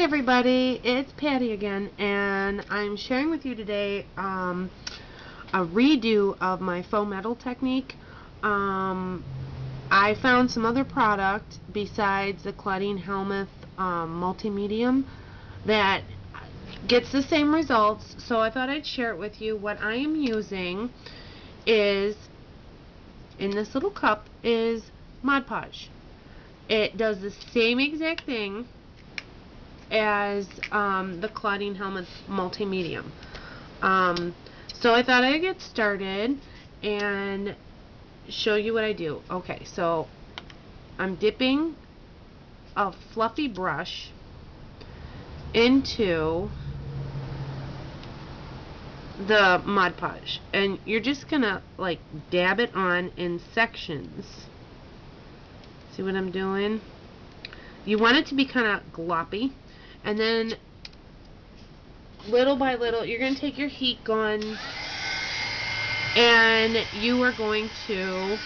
Hi everybody, it's Patty again, and I'm sharing with you today a redo of my faux metal technique. I found some other product besides the Claudine Helmuth multi-medium that gets the same results, so I thought I'd share it with you. What I am using is, in this little cup, is Mod Podge. It does the same exact thing as the Claudine Helmuth multi-medium. So I thought I'd get started and show you what I do. Okay, so I'm dipping a fluffy brush into the Mod Podge, and you're just gonna like dab it on in sections. See what I'm doing? You want it to be kind of gloppy, and then little by little you're going to take your heat gun and you are going to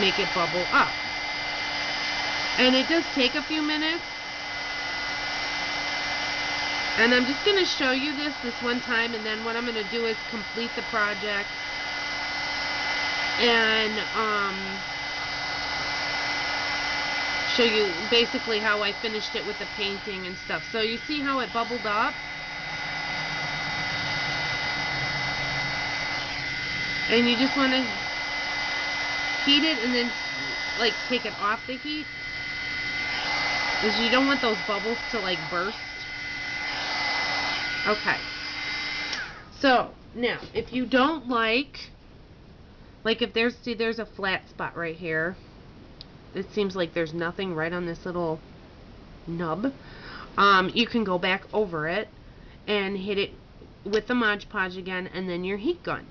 make it bubble up. And it does take a few minutes, and I'm just going to show you this one time, and then what I'm going to do is complete the project and show you basically how I finished it with the painting and stuff. So you see how it bubbled up? And you just want to heat it and then like take it off the heat, because you don't want those bubbles to like burst. Okay. So now if you don't like if there's a flat spot right here, it seems like there's nothing right on this little nub, you can go back over it and hit it with the Mod Podge again, and then your heat gun.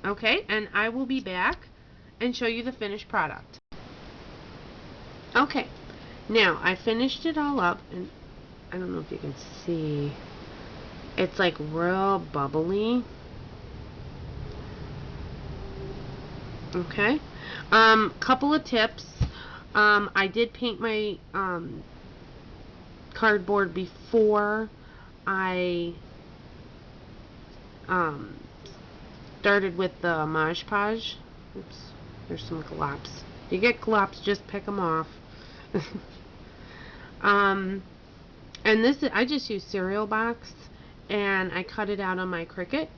Okay, and I will be back and show you the finished product. Okay, now I finished it all up, and I don't know if you can see, it's like real bubbly. Okay, couple of tips. I did paint my cardboard before I started with the Mod Podge. Oops, there's some glops. If you get glops, just pick them off. And this I just used cereal box, and I cut it out on my Cricut.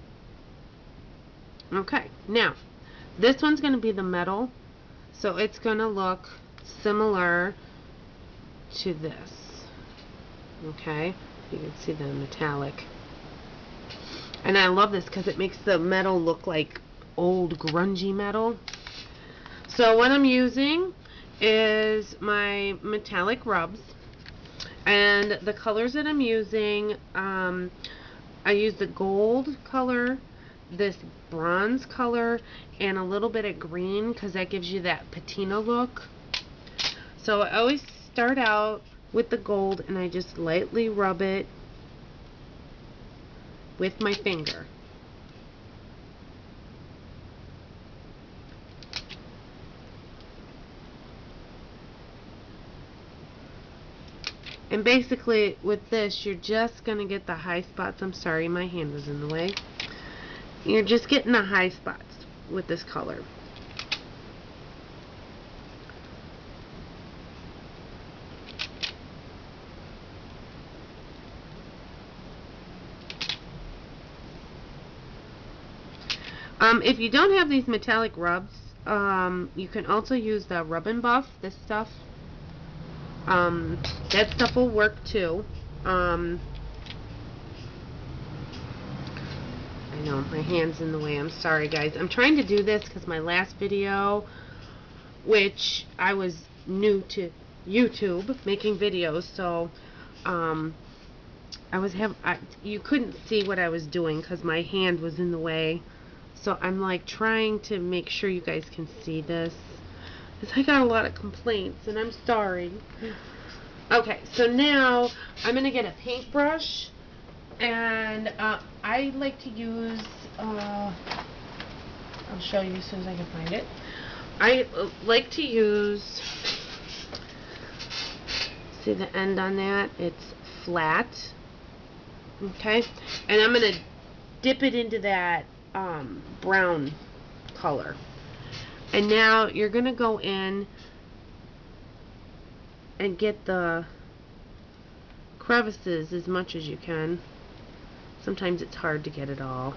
Okay, now this one's going to be the metal, so it's going to look similar to this. Okay, you can see the metallic, and I love this because it makes the metal look like old grungy metal. So what I'm using is my metallic rubs, and the colors that I'm using, I use the gold color, this bronze color, and a little bit of green, because that gives you that patina look. So I always start out with the gold, and I just lightly rub it with my finger. And basically with this, you're just going to get the high spots. I'm sorry, my hand was in the way. You're just getting the high spots with this color. If you don't have these metallic rubs, you can also use the Rub and Buff, this stuff. That stuff will work too. I know, my hand's in the way. I'm sorry, guys. I'm trying to do this because my last video, which I was new to YouTube, making videos, so you couldn't see what I was doing because my hand was in the way. So I'm like trying to make sure you guys can see this, because I got a lot of complaints, and I'm sorry. Okay, so now I'm going to get a paintbrush, and I like to use, I'll show you as soon as I can find it. I like to use, see the end on that? It's flat. Okay, and I'm going to dip it into that brown color. And now you're going to go in and get the crevices as much as you can. Sometimes it's hard to get it all.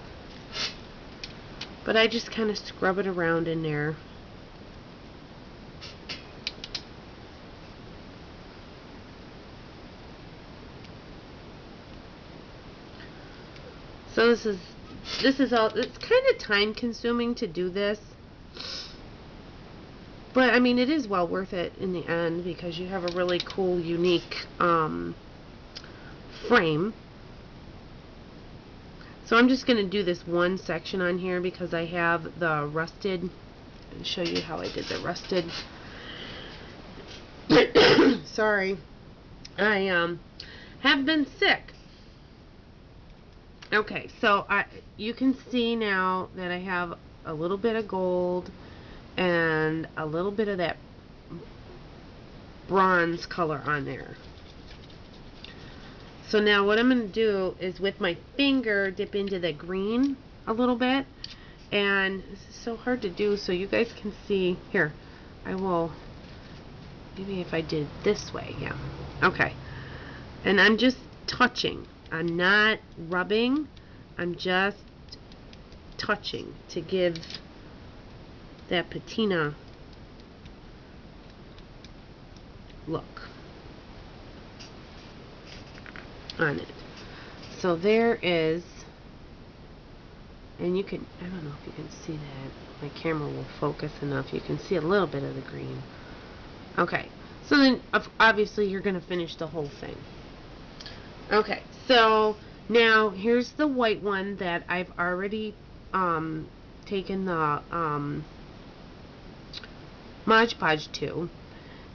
But I just kind of scrub it around in there. So this is all, it's kind of time consuming to do this. But I mean, it is well worth it in the end because you have a really cool, unique frame. So I'm just going to do this one section on here because I have the rusted. I'll show you how I did the rusted. Sorry, I have been sick. Okay, so you can see now that I have a little bit of gold and a little bit of that bronze color on there. So now what I'm going to do is with my finger dip into the green a little bit. And this is so hard to do so you guys can see. Here, I will, maybe if I did this way, yeah. Okay. And I'm just touching. I'm not rubbing. I'm just touching to give that patina look on it. So there is, and you can, I don't know if you can see that. My camera will focus enough. You can see a little bit of the green. Okay. So then, obviously, you're going to finish the whole thing. Okay. So now here's the white one that I've already taken the Mod Podge to,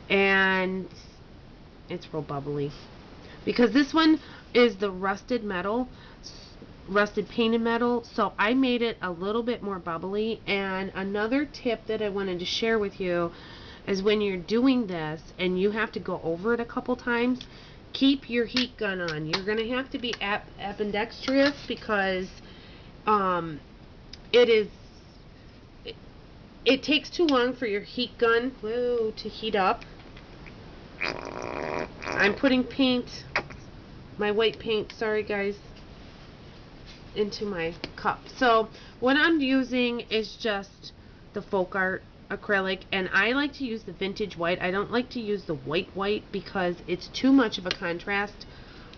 and it's real bubbly because this one is the rusted metal, rusted painted metal, so I made it a little bit more bubbly. And another tip that I wanted to share with you is when you're doing this and you have to go over it a couple times, keep your heat gun on. You're going to have to be ambidextrous because it takes too long for your heat gun to heat up. I'm putting paint, my white paint, sorry guys, into my cup. So what I'm using is just the Folk Art acrylic, and I like to use the vintage white. I don't like to use the white because it's too much of a contrast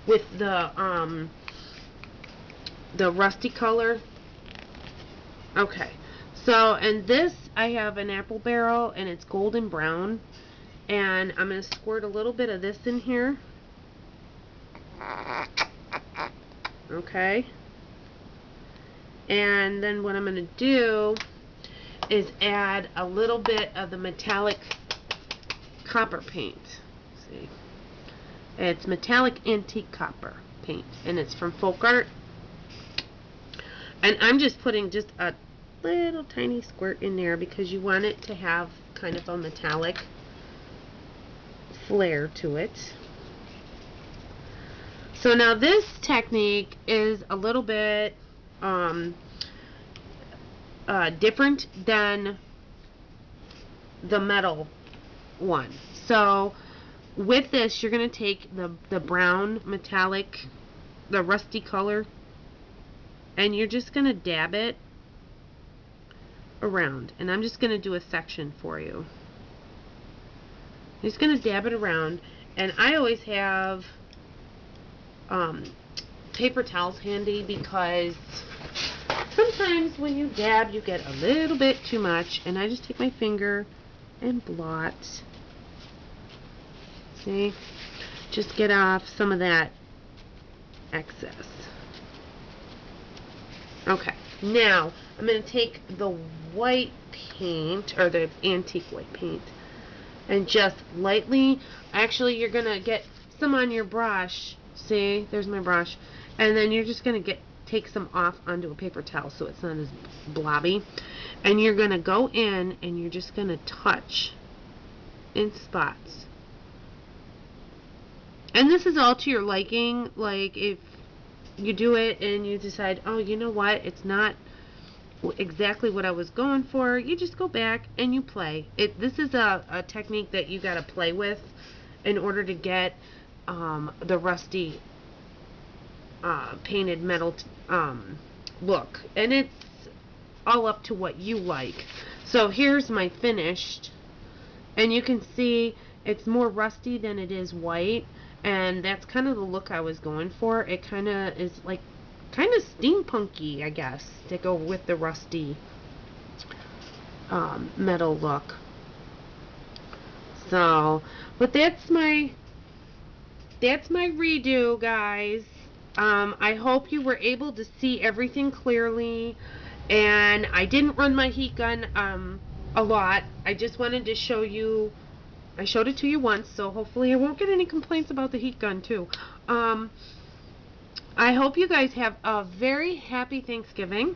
with the rusty color. Okay, so and this I have an apple barrel and it's golden brown, and I'm going to squirt a little bit of this in here. Okay, and then what I'm going to do is add a little bit of the metallic copper paint. See, it's metallic antique copper paint, and it's from Folk Art. And I'm just putting just a little tiny squirt in there because you want it to have kind of a metallic flair to it. So now this technique is a little bit different than the metal one. So with this, you're going to take the brown metallic, the rusty color, and you're just going to dab it around. And I'm just going to do a section for you. I'm just going to dab it around, and I always have paper towels handy because sometimes when you dab you get a little bit too much, and I just take my finger and blot. See? Just get off some of that excess. Okay, now I'm going to take the white paint, or the antique white paint, and just lightly, actually you're going to get some on your brush. See, there's my brush, and then you're just going to take some off onto a paper towel so it's not as blobby, and you're going to go in and you're just going to touch in spots. And this is all to your liking. Like, if you do it and you decide, oh, you know what, it's not exactly what I was going for, you just go back and you play. This is a technique that you got to play with in order to get the rusty painted metal look. And it's all up to what you like. So here's my finished, and you can see it's more rusty than it is white, and that's kind of the look I was going for. It kind of is like kind of steampunky, I guess, to go with the rusty metal look. So, but that's my redo, guys. I hope you were able to see everything clearly, and I didn't run my heat gun a lot. I just wanted to show you. I showed it to you once, so hopefully I won't get any complaints about the heat gun too. I hope you guys have a very happy Thanksgiving,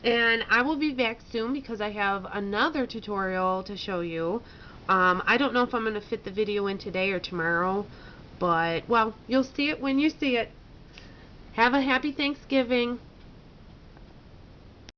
and I will be back soon because I have another tutorial to show you. I don't know if I'm going to fit the video in today or tomorrow, but, well, you'll see it when you see it. Have a happy Thanksgiving.